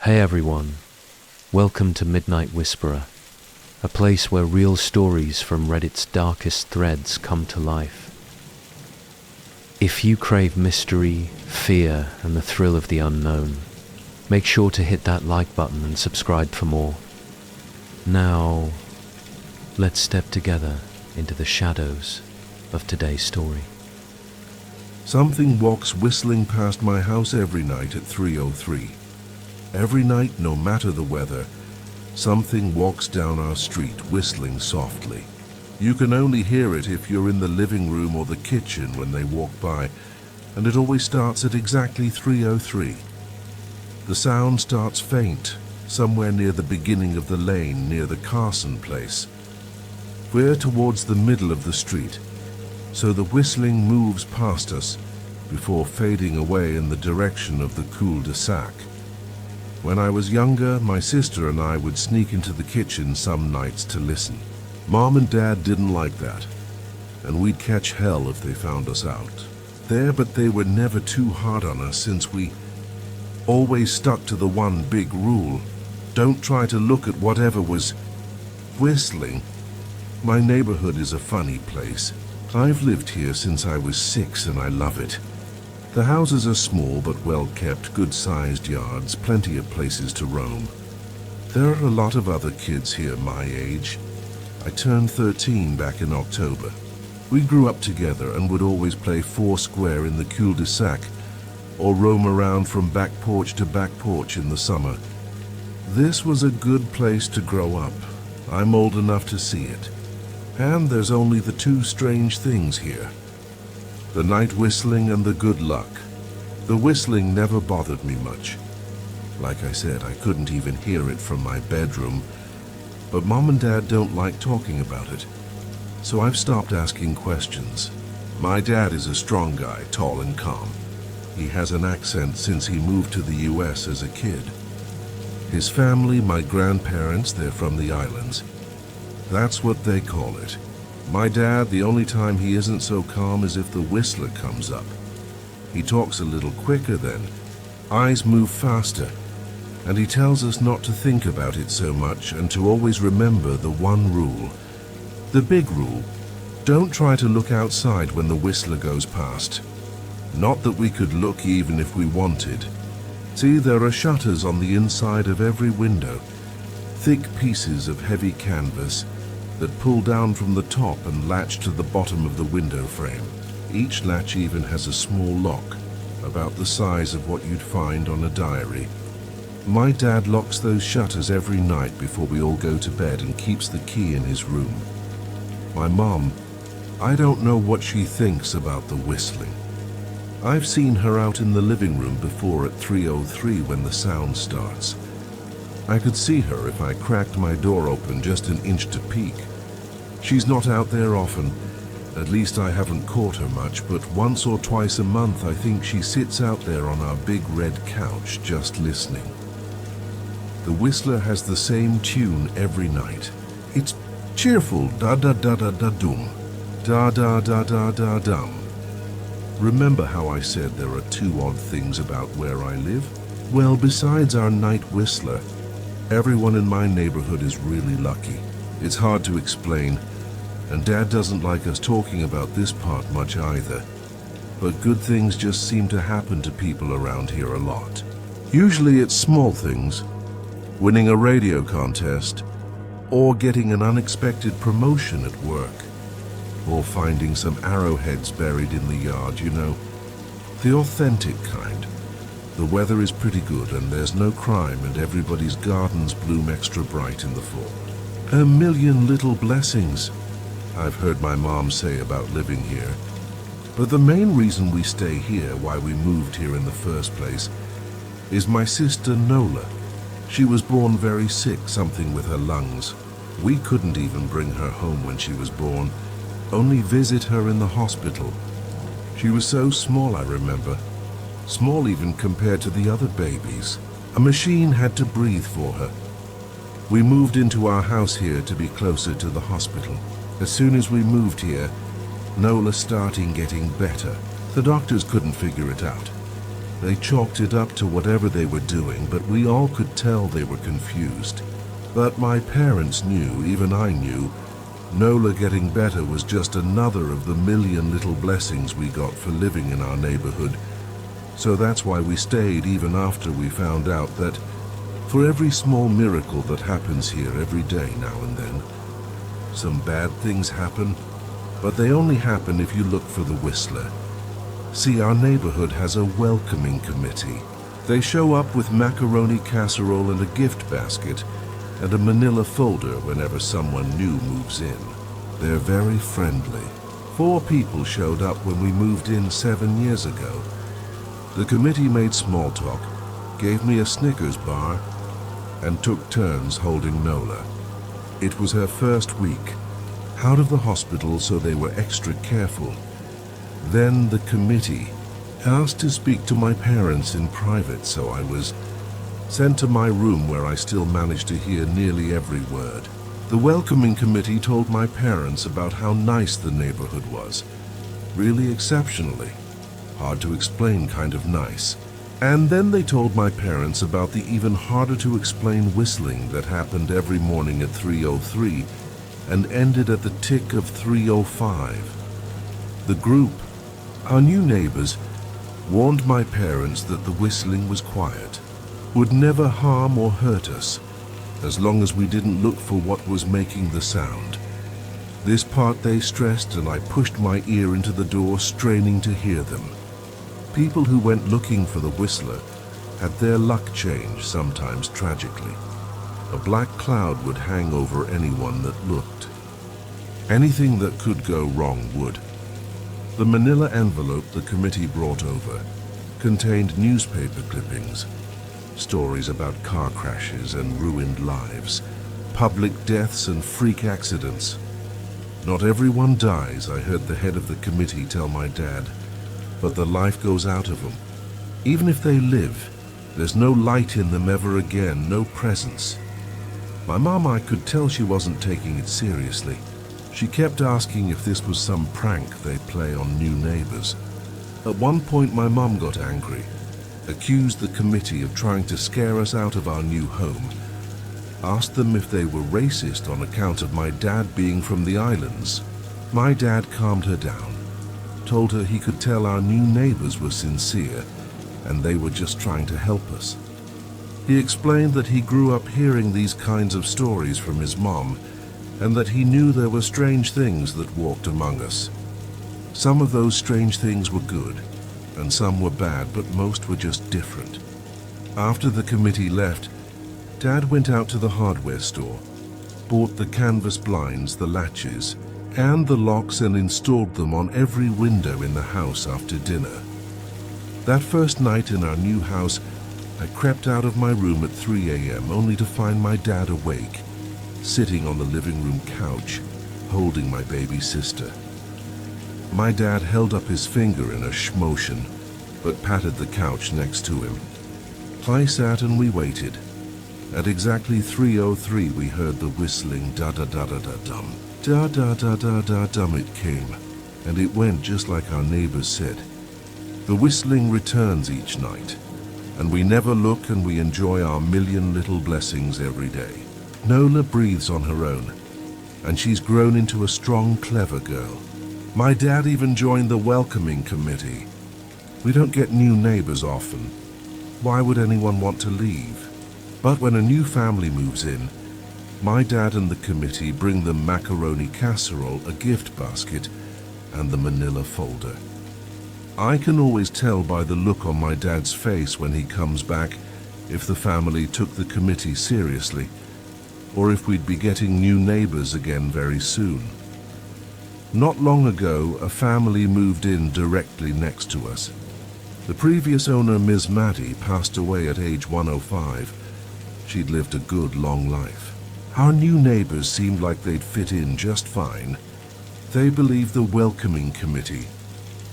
Hey everyone, welcome to Midnight Whisperer, a place where real stories from Reddit's darkest threads come to life. If you crave mystery, fear, and the thrill of the unknown, make sure to hit that like button and subscribe for more. Now, let's step together into the shadows of today's story. Something walks whistling past my house every night at 3:03. Every night, no matter the weather, something walks down our street whistling softly. You can only hear it if you're in the living room or the kitchen when they walk by, and it always starts at exactly 3:03. The sound starts faint, somewhere near the beginning of the lane near the Carson place. We're towards the middle of the street, so the whistling moves past us before fading away in the direction of the cul-de-sac. When I was younger, my sister and I would sneak into the kitchen some nights to listen. Mom and Dad didn't like that, and we'd catch hell if they found us out there, but they were never too hard on us since we always stuck to the one big rule: don't try to look at whatever was whistling. My neighborhood is a funny place. I've lived here since I was 6 and I love it. The houses are small but well kept, good-sized yards, plenty of places to roam. There are a lot of other kids here my age. I turned 13 back in October. We grew up together and would always play foursquare in the cul-de-sac or roam around from back porch to back porch in the summer. This was a good place to grow up. I'm old enough to see it. And there's only the two strange things here: the night whistling and the good luck. The whistling never bothered me much. Like I said, I couldn't even hear it from my bedroom, but Mom and Dad don't like talking about it, so I've stopped asking questions. My dad is a strong guy, tall and calm. He has an accent since he moved to the US as a kid. His family, my grandparents, they're from the islands. That's what they call it. My dad, the only time he isn't so calm is if the whistler comes up. He talks a little quicker then, eyes move faster, and he tells us not to think about it so much and to always remember the one rule. The big rule: don't try to look outside when the whistler goes past. Not that we could look even if we wanted. See, there are shutters on the inside of every window, thick pieces of heavy canvas that pull down from the top and latch to the bottom of the window frame. Each latch even has a small lock, about the size of what you'd find on a diary. My dad locks those shutters every night before we all go to bed and keeps the key in his room. My mom, I don't know what she thinks about the whistling. I've seen her out in the living room before at 3:03 when the sound starts. I could see her if I cracked my door open just an inch to peek. She's not out there often, at least I haven't caught her much, but once or twice a month I think she sits out there on our big red couch just listening. The whistler has the same tune every night. It's cheerful, da-da-da-da-da-dum, da-da-da-da-da-dum. Remember how I said there are two odd things about where I live? Well, besides our night whistler, everyone in my neighborhood is really lucky. It's hard to explain, and Dad doesn't like us talking about this part much either. But good things just seem to happen to people around here a lot. Usually it's small things: winning a radio contest, or getting an unexpected promotion at work, or finding some arrowheads buried in the yard, you know, the authentic kind. The weather is pretty good and there's no crime and everybody's gardens bloom extra bright in the fall. A million little blessings, I've heard my mom say about living here. But the main reason we stay here, why we moved here in the first place, is my sister Nola. She was born very sick, something with her lungs. We couldn't even bring her home when she was born, only visit her in the hospital. She was so small, I remember. Small even compared to the other babies. A machine had to breathe for her. We moved into our house here to be closer to the hospital. As soon as we moved here, Nola started getting better. The doctors couldn't figure it out. They chalked it up to whatever they were doing, but we all could tell they were confused. But my parents knew, even I knew, Nola getting better was just another of the million little blessings we got for living in our neighborhood. So that's why we stayed even after we found out that for every small miracle that happens here every day now and then, some bad things happen, but they only happen if you look for the Whistler. See, our neighborhood has a welcoming committee. They show up with macaroni casserole and a gift basket and a manila folder whenever someone new moves in. They're very friendly. 4 people showed up when we moved in 7 years ago. The committee made small talk, gave me a Snickers bar, and took turns holding Nola. It was her first week, out of the hospital, so they were extra careful. Then the committee asked to speak to my parents in private, so I was sent to my room where I still managed to hear nearly every word. The welcoming committee told my parents about how nice the neighborhood was. Really exceptionally. Hard to explain kind of nice. And then they told my parents about the even harder to explain whistling that happened every morning at 3:03 and ended at the tick of 3:05. The group, our new neighbors, warned my parents that the whistling was quiet, would never harm or hurt us, as long as we didn't look for what was making the sound. This part they stressed, and I pushed my ear into the door, straining to hear them. People who went looking for the Whistler had their luck change, sometimes tragically. A black cloud would hang over anyone that looked. Anything that could go wrong would. The manila envelope the committee brought over contained newspaper clippings, stories about car crashes and ruined lives, public deaths and freak accidents. Not everyone dies, I heard the head of the committee tell my dad, but the life goes out of them. Even if they live, there's no light in them ever again, no presence. My mom, I could tell she wasn't taking it seriously. She kept asking if this was some prank they play on new neighbors. At one point, my mom got angry, accused the committee of trying to scare us out of our new home, asked them if they were racist on account of my dad being from the islands. My dad calmed her down, told her he could tell our new neighbors were sincere and they were just trying to help us. He explained that he grew up hearing these kinds of stories from his mom and that he knew there were strange things that walked among us. Some of those strange things were good and some were bad, but most were just different. After the committee left, Dad went out to the hardware store, bought the canvas blinds, the latches, and the locks, and installed them on every window in the house after dinner. That first night in our new house, I crept out of my room at 3 a.m. only to find my dad awake, sitting on the living room couch, holding my baby sister. My dad held up his finger in a motion, but patted the couch next to him. I sat and we waited. At exactly 3:03 we heard the whistling da-da-da-da-da-dum. Da-da-da-da-da-dum it came, and it went just like our neighbors said. The whistling returns each night, and we never look, and we enjoy our million little blessings every day. Nola breathes on her own, and she's grown into a strong, clever girl. My dad even joined the welcoming committee. We don't get new neighbors often. Why would anyone want to leave? But when a new family moves in, my dad and the committee bring them macaroni casserole, a gift basket, and the manila folder. I can always tell by the look on my dad's face when he comes back if the family took the committee seriously, or if we'd be getting new neighbors again very soon. Not long ago, a family moved in directly next to us. The previous owner, Ms. Maddie, passed away at age 105. She'd lived a good, long life. Our new neighbors seemed like they'd fit in just fine. They believed the welcoming committee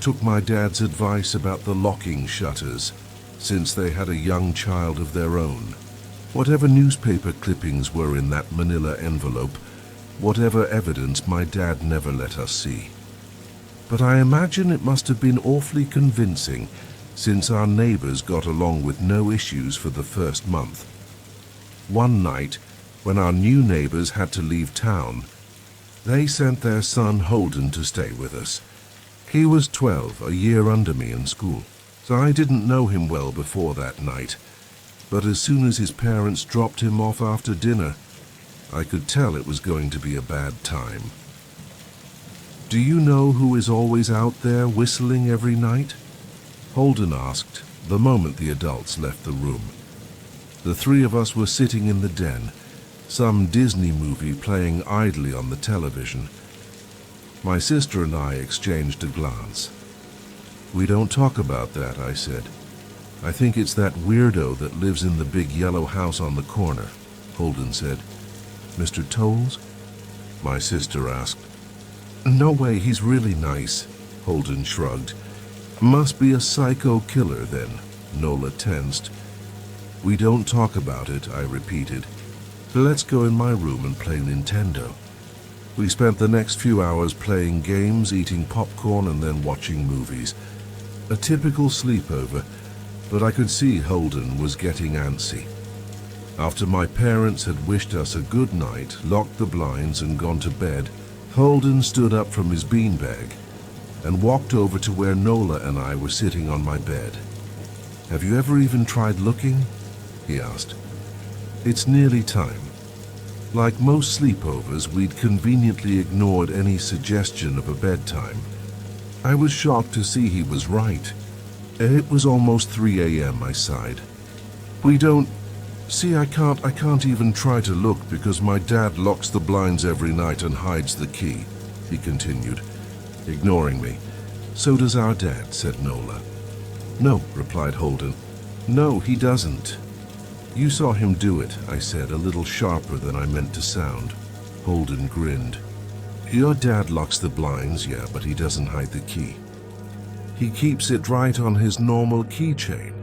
took my dad's advice about the locking shutters, since they had a young child of their own. Whatever newspaper clippings were in that manila envelope, whatever evidence, my dad never let us see. But I imagine it must have been awfully convincing since our neighbors got along with no issues for the first month. One night, when our new neighbors had to leave town, they sent their son Holden to stay with us. He was 12, a year under me in school, so I didn't know him well before that night. But as soon as his parents dropped him off after dinner, I could tell it was going to be a bad time. "Do you know who is always out there whistling every night?" Holden asked the moment the adults left the room. The three of us were sitting in the den, some Disney movie playing idly on the television. My sister and I exchanged a glance. "We don't talk about that," I said. "I think it's that weirdo that lives in the big yellow house on the corner," Holden said. "Mr. Tolles?" my sister asked. "No way, he's really nice," Holden shrugged. "Must be a psycho killer then," Nola tensed. "We don't talk about it," I repeated. "Let's go in my room and play Nintendo." We spent the next few hours playing games, eating popcorn, and then watching movies. A typical sleepover, but I could see Holden was getting antsy. After my parents had wished us a good night, locked the blinds, and gone to bed, Holden stood up from his beanbag and walked over to where Nola and I were sitting on my bed. "Have you ever even tried looking?" he asked. "It's nearly time." Like most sleepovers, we'd conveniently ignored any suggestion of a bedtime. I was shocked to see he was right. It was almost 3 a.m., I sighed. "We don't... See, I can't even try to look because my dad locks the blinds every night and hides the key," he continued, ignoring me. "So does our dad," said Nola. "No," replied Holden. "No, he doesn't." "You saw him do it," I said, a little sharper than I meant to sound. Holden grinned. "Your dad locks the blinds, yeah, but he doesn't hide the key. He keeps it right on his normal keychain."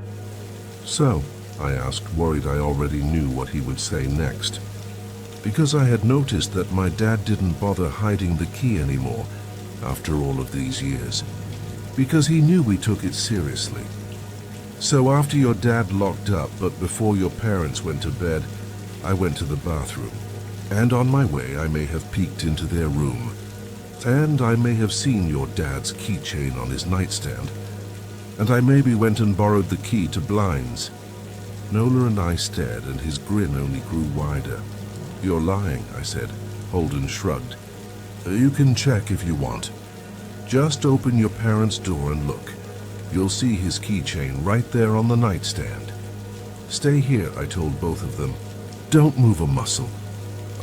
"So?" I asked, worried I already knew what he would say next. Because I had noticed that my dad didn't bother hiding the key anymore after all of these years. Because he knew we took it seriously. "So after your dad locked up, but before your parents went to bed, I went to the bathroom. And on my way, I may have peeked into their room. And I may have seen your dad's keychain on his nightstand. And I maybe went and borrowed the key to blinds." Nola and I stared, and his grin only grew wider. "You're lying," I said. Holden shrugged. "You can check if you want. Just open your parents' door and look. You'll see his keychain right there on the nightstand." "Stay here," I told both of them. "Don't move a muscle."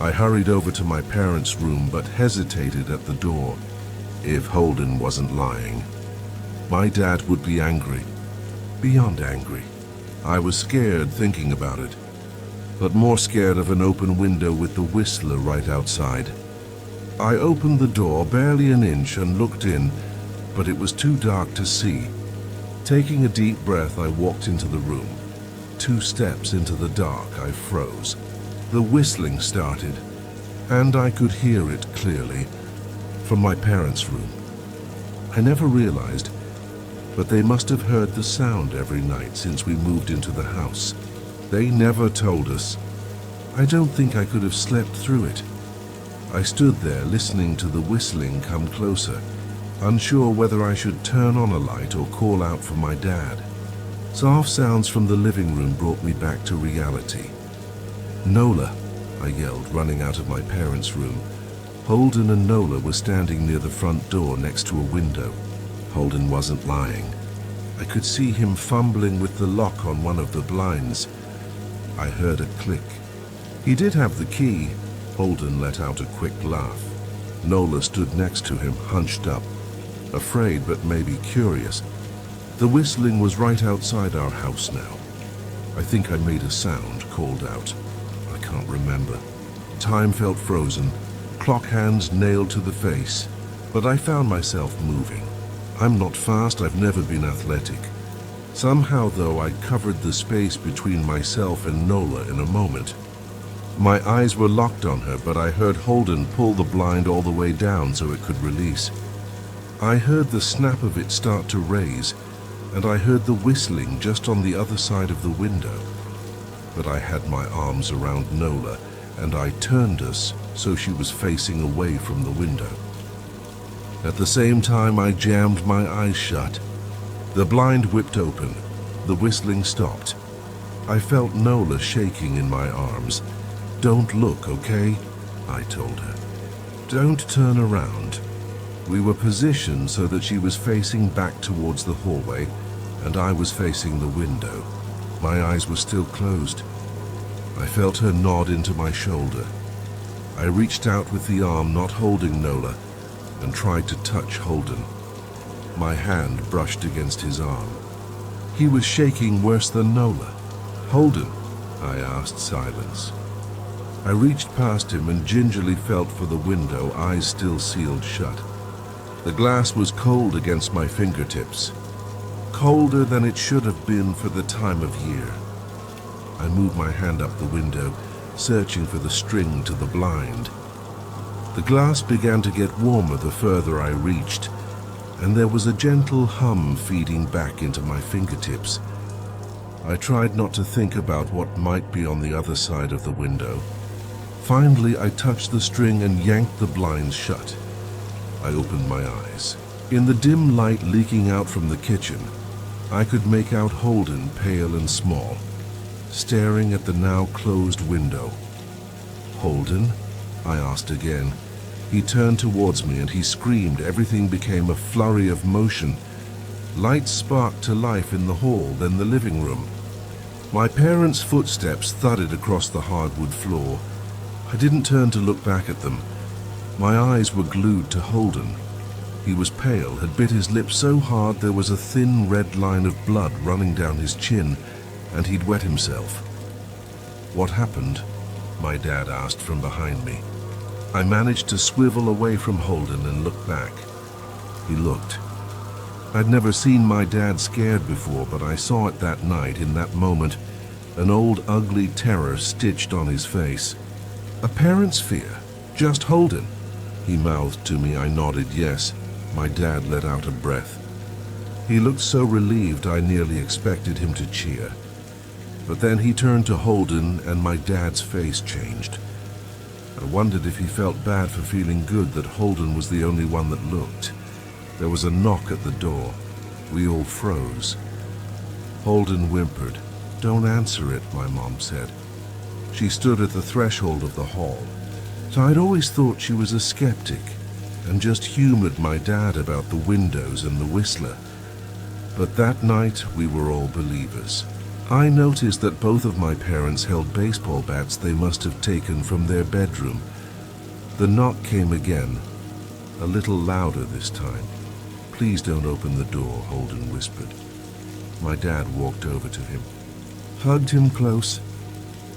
I hurried over to my parents' room but hesitated at the door. If Holden wasn't lying, my dad would be angry. Beyond angry. I was scared thinking about it, but more scared of an open window with the whistler right outside. I opened the door barely an inch and looked in, but it was too dark to see. Taking a deep breath, I walked into the room. 2 steps into the dark, I froze. The whistling started, and I could hear it clearly from my parents' room. I never realized, but they must have heard the sound every night since we moved into the house. They never told us. I don't think I could have slept through it. I stood there listening to the whistling come closer, unsure whether I should turn on a light or call out for my dad. Soft sounds from the living room brought me back to reality. "Nola," I yelled, running out of my parents' room. Holden and Nola were standing near the front door next to a window. Holden wasn't lying. I could see him fumbling with the lock on one of the blinds. I heard a click. He did have the key. Holden let out a quick laugh. Nola stood next to him, hunched up, afraid but maybe curious. The whistling was right outside our house now. I think I made a sound, called out. I can't remember. Time felt frozen, clock hands nailed to the face, but I found myself moving. I'm not fast, I've never been athletic. Somehow, though, I covered the space between myself and Nola in a moment. My eyes were locked on her, but I heard Holden pull the blind all the way down so it could release. I heard the snap of it start to raise, and I heard the whistling just on the other side of the window. But I had my arms around Nola, and I turned us so she was facing away from the window. At the same time, I jammed my eyes shut. The blind whipped open. The whistling stopped. I felt Nola shaking in my arms. "Don't look, okay?" I told her. "Don't turn around." We were positioned so that she was facing back towards the hallway, and I was facing the window. My eyes were still closed. I felt her nod into my shoulder. I reached out with the arm not holding Nola and tried to touch Holden. My hand brushed against his arm. He was shaking worse than Nola. "Holden?" I asked. Silence. I reached past him and gingerly felt for the window, eyes still sealed shut. The glass was cold against my fingertips, colder than it should have been for the time of year. I moved my hand up the window, searching for the string to the blind. The glass began to get warmer the further I reached, and there was a gentle hum feeding back into my fingertips. I tried not to think about what might be on the other side of the window. Finally, I touched the string and yanked the blinds shut. I opened my eyes. In the dim light leaking out from the kitchen, I could make out Holden, pale and small, staring at the now closed window. "Holden?" I asked again. He turned towards me and he screamed. Everything became a flurry of motion. Lights sparked to life in the hall, then the living room. My parents' footsteps thudded across the hardwood floor. I didn't turn to look back at them. My eyes were glued to Holden. He was pale, had bit his lip so hard there was a thin red line of blood running down his chin, and he'd wet himself. "What happened?" my dad asked from behind me. I managed to swivel away from Holden and look back. He looked. I'd never seen my dad scared before, but I saw it that night, in that moment, an old ugly terror stitched on his face. A parent's fear. Just Holden. He mouthed to me. I nodded yes. My dad let out a breath. He looked so relieved I nearly expected him to cheer. But then he turned to Holden and my dad's face changed. I wondered if he felt bad for feeling good that Holden was the only one that looked. There was a knock at the door. We all froze. Holden whimpered. "Don't answer it," my mom said. She stood at the threshold of the hall. So I'd always thought she was a skeptic and just humored my dad about the windows and the whistler. But that night we were all believers. I noticed that both of my parents held baseball bats they must have taken from their bedroom. The knock came again, a little louder this time. "Please don't open the door," Holden whispered. My dad walked over to him, hugged him close.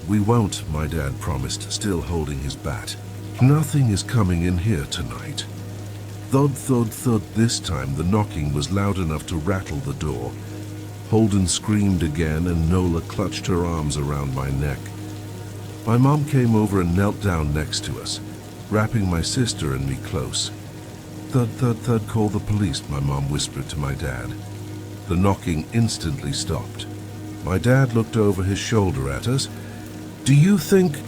"We won't," my dad promised, still holding his bat. "Nothing is coming in here tonight." Thud, thud, thud. This time the knocking was loud enough to rattle the door. Holden screamed again and Nola clutched her arms around my neck. My mom came over and knelt down next to us, wrapping my sister and me close. "Thud, thud, thud, call the police," my mom whispered to my dad. The knocking instantly stopped. My dad looked over his shoulder at us. "Do you think—"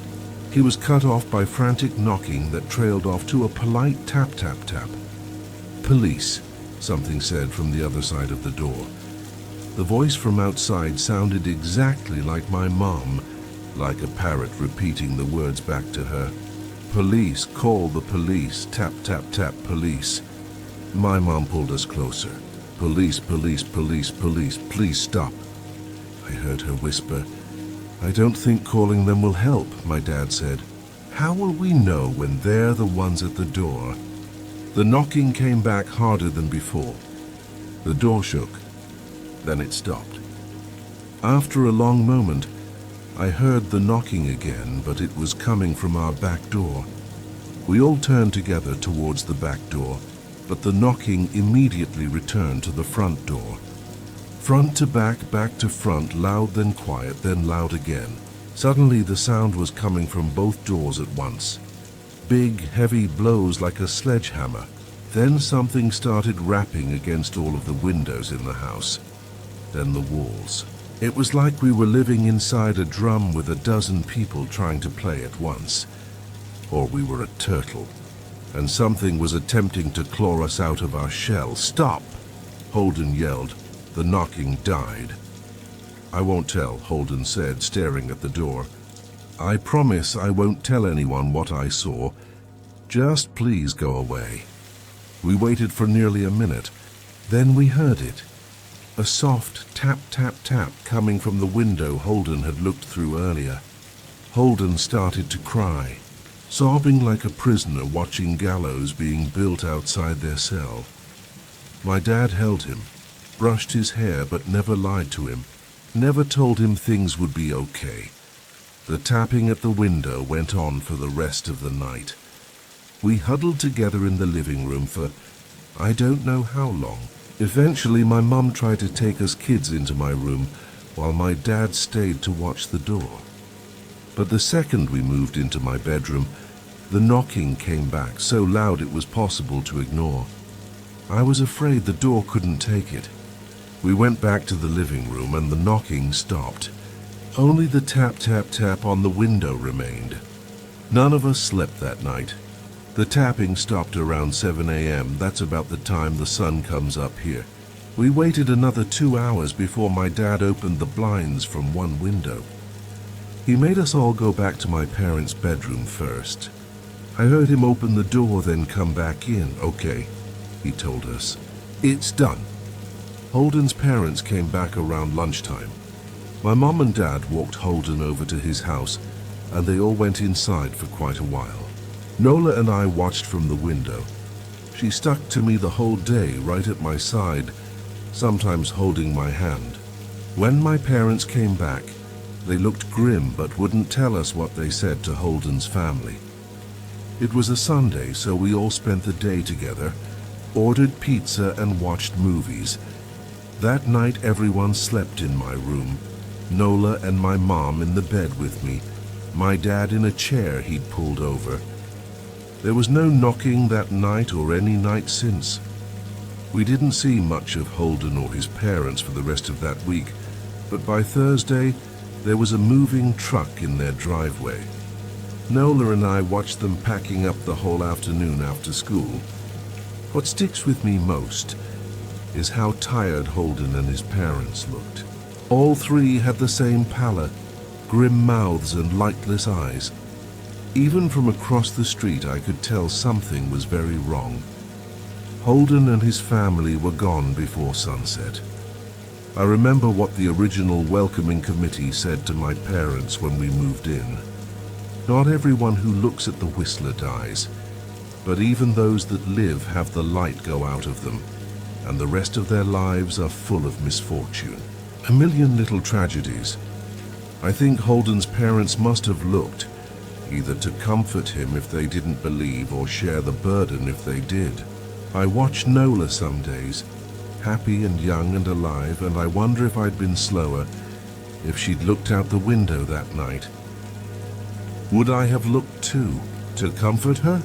He was cut off by frantic knocking that trailed off to a polite tap, tap, tap. "Police," something said from the other side of the door. The voice from outside sounded exactly like my mom, like a parrot repeating the words back to her. "Police, call the police, tap, tap, tap, police." My mom pulled us closer. "Police, police, police, police, please stop." I heard her whisper. "I don't think calling them will help," my dad said. "How will we know when they're the ones at the door?" The knocking came back harder than before. The door shook. Then it stopped. After a long moment, I heard the knocking again, but it was coming from our back door. We all turned together towards the back door, but the knocking immediately returned to the front door. Front to back to front, loud then quiet, then loud again. Suddenly the sound was coming from both doors at once. Big, heavy blows like a sledgehammer. Then something started rapping against all of the windows in the house. then the walls. It was like we were living inside a drum with a dozen people trying to play at once. Or we were a turtle, and something was attempting to claw us out of our shell. "Stop!" Holden yelled. The knocking died. "I won't tell," Holden said, staring at the door. "I promise I won't tell anyone what I saw. Just please go away." We waited for nearly a minute. Then we heard it. A soft tap, tap, tap coming from the window Holden had looked through earlier. Holden started to cry, sobbing like a prisoner watching gallows being built outside their cell. My dad held him, brushed his hair but never lied to him, never told him things would be okay. The tapping at the window went on for the rest of the night. We huddled together in the living room for I don't know how long. Eventually my mum tried to take us kids into my room while my dad stayed to watch the door. But the second we moved into my bedroom, the knocking came back so loud it was possible to ignore. I was afraid the door couldn't take it. We went back to the living room and the knocking stopped. Only the tap, tap, tap on the window remained. None of us slept that night. The tapping stopped around 7 a.m. That's about the time the sun comes up here. We waited another 2 hours before my dad opened the blinds from one window. He made us all go back to my parents' bedroom first. I heard him open the door, then come back in. "Okay," he told us. "It's done." Holden's parents came back around lunchtime. My mom and dad walked Holden over to his house, and they all went inside for quite a while. Nola and I watched from the window. She stuck to me the whole day, right at my side, sometimes holding my hand. When my parents came back, they looked grim but wouldn't tell us what they said to Holden's family. It was a Sunday, so we all spent the day together, ordered pizza and watched movies. That night everyone slept in my room, Nola and my mom in the bed with me, my dad in a chair he'd pulled over. There was no knocking that night or any night since. We didn't see much of Holden or his parents for the rest of that week, but by Thursday there was a moving truck in their driveway. Nola and I watched them packing up the whole afternoon after school. What sticks with me most is how tired Holden and his parents looked. All three had the same pallor, grim mouths and lightless eyes. Even from across the street I could tell something was very wrong. Holden and his family were gone before sunset. I remember what the original welcoming committee said to my parents when we moved in. Not everyone who looks at the Whistler dies, but even those that live have the light go out of them, and the rest of their lives are full of misfortune. A million little tragedies. I think Holden's parents must have looked, either to comfort him if they didn't believe or share the burden if they did. I watch Nola some days, happy and young and alive, and I wonder if I'd been slower if she'd looked out the window that night. Would I have looked too, to comfort her,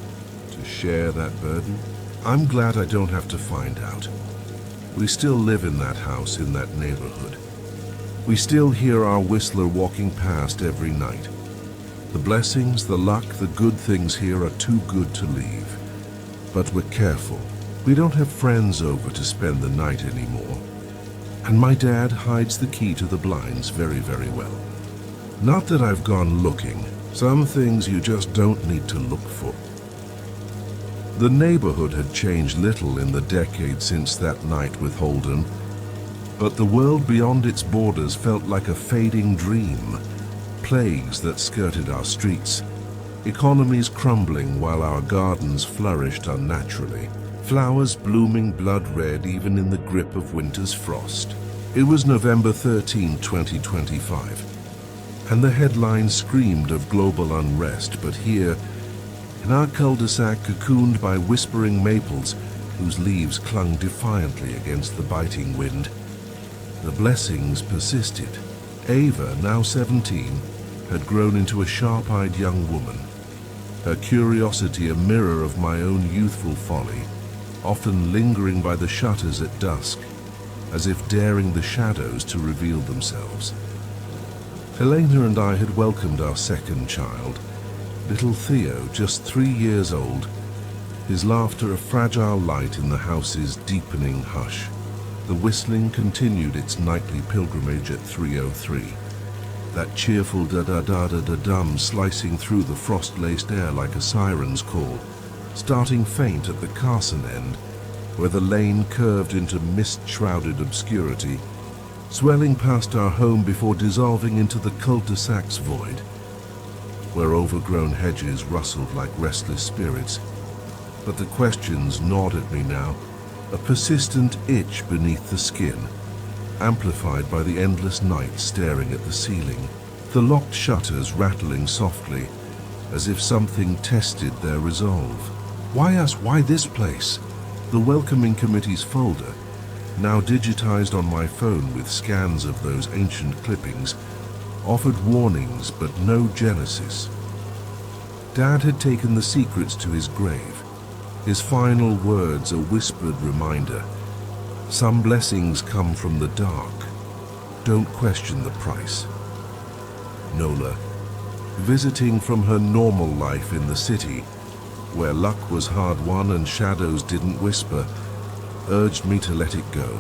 to share that burden? I'm glad I don't have to find out. We still live in that house, in that neighborhood. We still hear our Whistler walking past every night. The blessings, the luck, the good things here are too good to leave. But we're careful. We don't have friends over to spend the night anymore. And my dad hides the key to the blinds very, very well. Not that I've gone looking. Some things you just don't need to look for. The neighborhood had changed little in the decade since that night with Holden, but the world beyond its borders felt like a fading dream. Plagues that skirted our streets, economies crumbling while our gardens flourished unnaturally, flowers blooming blood red even in the grip of winter's frost. It was November 13, 2025, and the headlines screamed of global unrest, but here, in our cul-de-sac cocooned by whispering maples whose leaves clung defiantly against the biting wind, the blessings persisted. Ava, now 17, had grown into a sharp-eyed young woman, her curiosity a mirror of my own youthful folly, often lingering by the shutters at dusk. as if daring the shadows to reveal themselves. Helena and I had welcomed our second child, little Theo, just 3 years old, his laughter a fragile light in the house's deepening hush. The whistling continued its nightly pilgrimage at 3:03. That cheerful da-da-da-da-da-dum slicing through the frost-laced air like a siren's call, starting faint at the Carson end, where the lane curved into mist-shrouded obscurity, swelling past our home before dissolving into the cul-de-sac's void, where overgrown hedges rustled like restless spirits. But the questions gnawed at me now, a persistent itch beneath the skin, amplified by the endless night staring at the ceiling, the locked shutters rattling softly, as if something tested their resolve. Why us? Why this place? The welcoming committee's folder, now digitized on my phone with scans of those ancient clippings, offered warnings but no genesis. Dad had taken the secrets to his grave, his final words a whispered reminder. Some blessings come from the dark. Don't question the price. Nola, visiting from her normal life in the city, where luck was hard-won and shadows didn't whisper, urged me to let it go.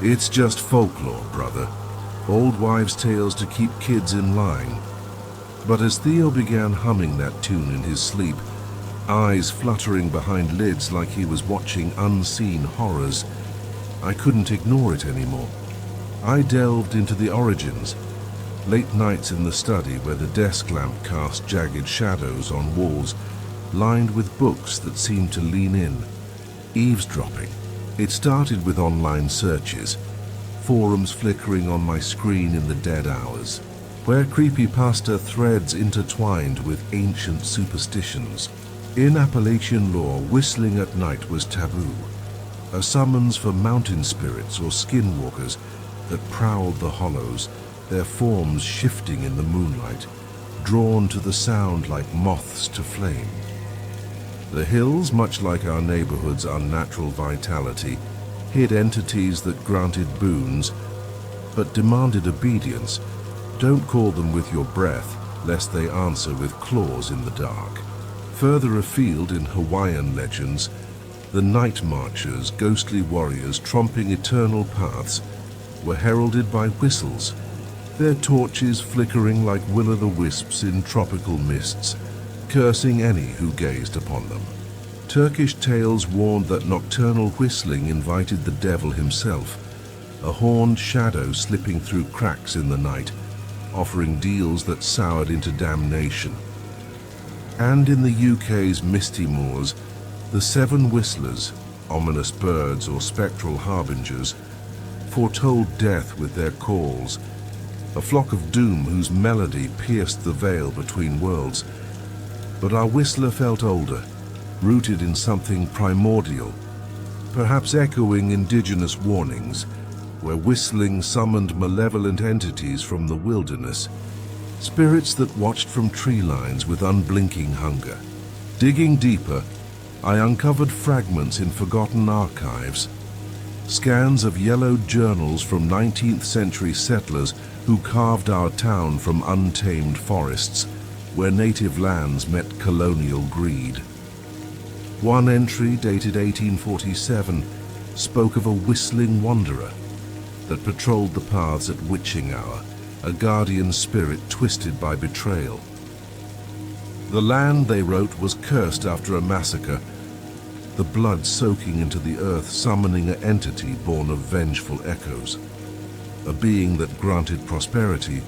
It's just folklore, brother. Old wives' tales to keep kids in line. But as Theo began humming that tune in his sleep, eyes fluttering behind lids like he was watching unseen horrors, I couldn't ignore it anymore. I delved into the origins, late nights in the study where the desk lamp cast jagged shadows on walls lined with books that seemed to lean in, eavesdropping. It started with online searches, forums flickering on my screen in the dead hours, where creepypasta threads intertwined with ancient superstitions. In Appalachian lore, whistling at night was taboo, a summons for mountain spirits or skinwalkers that prowled the hollows, their forms shifting in the moonlight, drawn to the sound like moths to flame. The hills, much like our neighborhood's unnatural vitality, hid entities that granted boons, but demanded obedience. Don't call them with your breath, lest they answer with claws in the dark. Further afield in Hawaiian legends, the night marchers, ghostly warriors tromping eternal paths, were heralded by whistles, their torches flickering like will-o'-the-wisps in tropical mists, cursing any who gazed upon them. Turkish tales warned that nocturnal whistling invited the devil himself, a horned shadow slipping through cracks in the night, offering deals that soured into damnation. And in the UK's misty moors, the seven whistlers, ominous birds or spectral harbingers, foretold death with their calls, a flock of doom whose melody pierced the veil between worlds. But our whistler felt older, rooted in something primordial, perhaps echoing indigenous warnings, where whistling summoned malevolent entities from the wilderness, spirits that watched from tree lines with unblinking hunger. Digging deeper, I uncovered fragments in forgotten archives, scans of yellowed journals from 19th century settlers who carved our town from untamed forests, where native lands met colonial greed. One entry, dated 1847, spoke of a whistling wanderer that patrolled the paths at witching hour, a guardian spirit twisted by betrayal. The land, they wrote, was cursed after a massacre, the blood soaking into the earth, summoning an entity born of vengeful echoes, a being that granted prosperity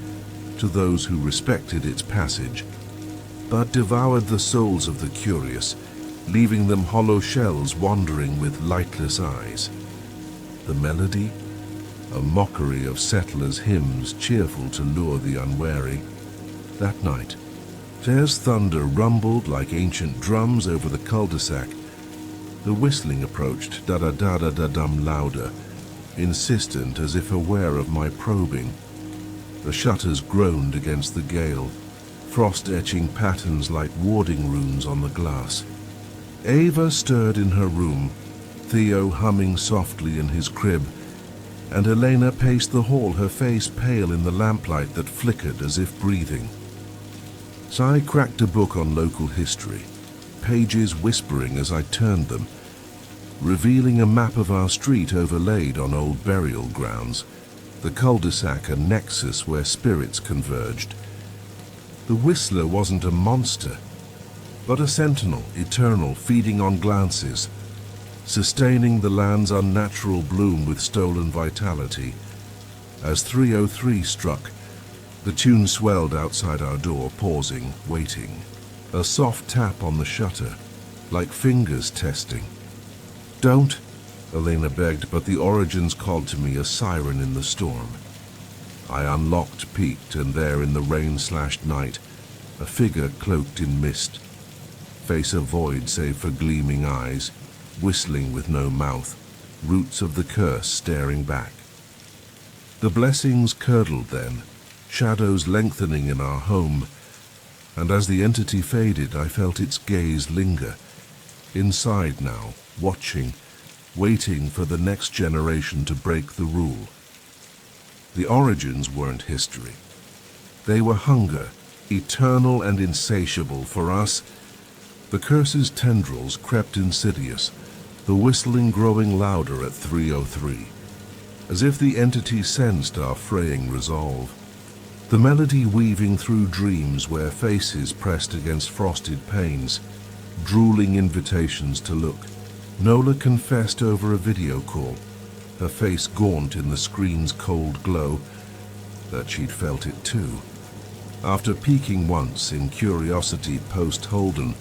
to those who respected its passage, but devoured the souls of the curious, leaving them hollow shells wandering with lightless eyes. The melody? A mockery of settlers' hymns, cheerful to lure the unwary. That night, as thunder rumbled like ancient drums over the cul-de-sac, the whistling approached da-da-da-da-da-dum louder, insistent as if aware of my probing. The shutters groaned against the gale, frost-etching patterns like warding runes on the glass. Ava stirred in her room, Theo humming softly in his crib, and Elena paced the hall, her face pale in the lamplight that flickered as if breathing. Cy cracked a book on local history, pages whispering as I turned them, revealing a map of our street overlaid on old burial grounds, the cul-de-sac a nexus where spirits converged. The Whistler wasn't a monster, but a sentinel, eternal, feeding on glances, sustaining the land's unnatural bloom with stolen vitality. As 3:03 struck, the tune swelled outside our door, pausing, waiting. A soft tap on the shutter, like fingers testing. "Don't," Elena begged, but the origins called to me, a siren in the storm. I unlocked, peeked, and there in the rain-slashed night, a figure cloaked in mist, face a void save for gleaming eyes, whistling with no mouth, roots of the curse staring back. The blessings curdled then, shadows lengthening in our home, and as the entity faded, I felt its gaze linger, inside now, watching, waiting for the next generation to break the rule. The origins weren't history. They were hunger, eternal and insatiable for us. The curse's tendrils crept insidious, the whistling growing louder at 3:03, as if the entity sensed our fraying resolve. The melody weaving through dreams where faces pressed against frosted panes, drooling invitations to look. Nola confessed over a video call, her face gaunt in the screen's cold glow, that she'd felt it too. After peeking once in curiosity post-Holden,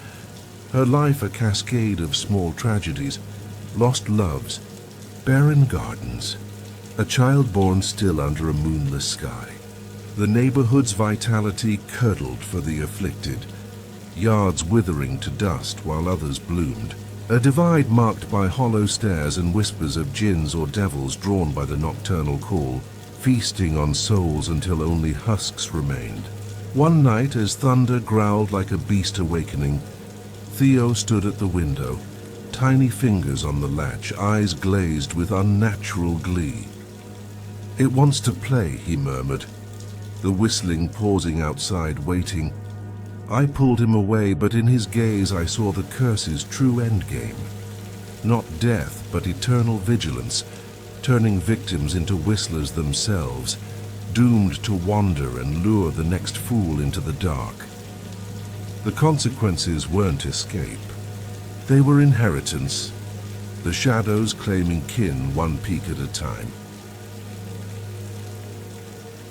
her life a cascade of small tragedies, lost loves, barren gardens, a child born still under a moonless sky. The neighborhood's vitality curdled for the afflicted, yards withering to dust while others bloomed. A divide marked by hollow stares and whispers of jinns or devils drawn by the nocturnal call, feasting on souls until only husks remained. One night, as thunder growled like a beast awakening, Theo stood at the window, tiny fingers on the latch, eyes glazed with unnatural glee. "It wants to play," he murmured, the whistling pausing outside, waiting. I pulled him away, but in his gaze I saw the curse's true endgame. Not death, but eternal vigilance, turning victims into whistlers themselves, doomed to wander and lure the next fool into the dark. The consequences weren't escape. They were inheritance, the shadows claiming kin one peak at a time.